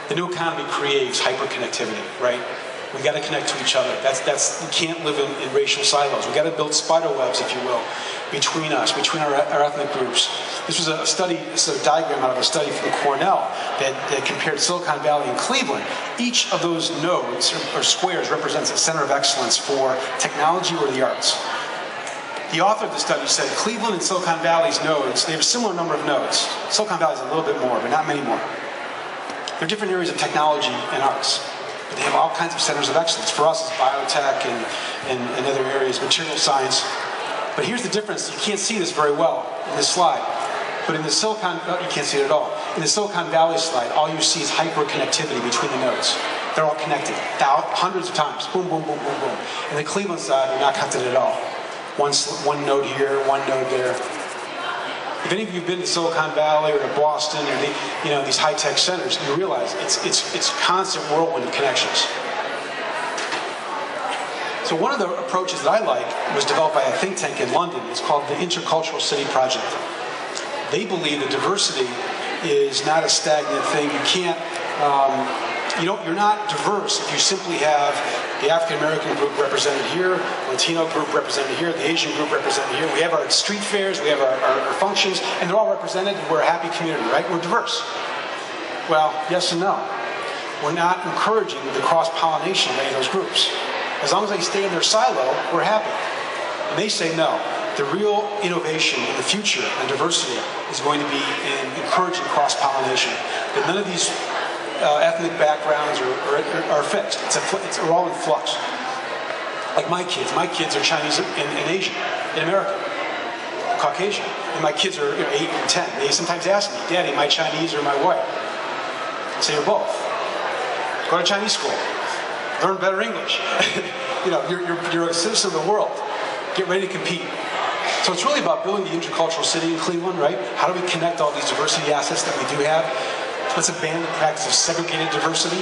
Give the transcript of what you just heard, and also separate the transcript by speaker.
Speaker 1: The new economy creates hyperconnectivity, right? We got to connect to each other. We can't live in racial silos. We got to build spider webs, if you will, between us, between our ethnic groups. This was a study, this is a diagram out of a study from Cornell that compared Silicon Valley and Cleveland. Each of those nodes or squares represents a center of excellence for technology or the arts. The author of the study said Cleveland and Silicon Valley's nodes, they have a similar number of nodes. Silicon Valley's a little bit more, but not many more. They're different areas of technology and arts. But they have all kinds of centers of excellence. For us, it's biotech and other areas, material science. But here's the difference. You can't see this very well in this slide. But in the you can't see it at all. In the Silicon Valley slide, all you see is hyperconnectivity between the nodes. They're all connected, hundreds of times. Boom, boom, boom, boom, boom. In the Cleveland side, you're not connected at all. One node here, one node there. If any of you have been to Silicon Valley or to Boston or these high-tech centers, you realize it's a constant whirlwind of connections. So one of the approaches that I like was developed by a think tank in London. It's called the Intercultural City Project. They believe that diversity is not a stagnant thing. You can't, you're not diverse if you simply have the African American group represented here, Latino group represented here, the Asian group represented here. We have our street fairs, we have our functions, and they're all represented, and we're a happy community, right? We're diverse. Well, yes and no. We're not encouraging the cross-pollination of any of those groups. As long as they stay in their silo, we're happy. And they say no. The real innovation in the future and diversity is going to be in encouraging cross-pollination. That none of these ethnic backgrounds are fixed. We're all in flux. Like my kids are Chinese and Asian, in America, Caucasian. And my kids are 8 and 10. They sometimes ask me, Daddy, am I Chinese or am I white? I say, you're both. Go to Chinese school. Learn better English. You're a citizen of the world. Get ready to compete. So it's really about building the intercultural city in Cleveland, right? How do we connect all these diversity assets that we do have? Let's abandon the practice of segregated diversity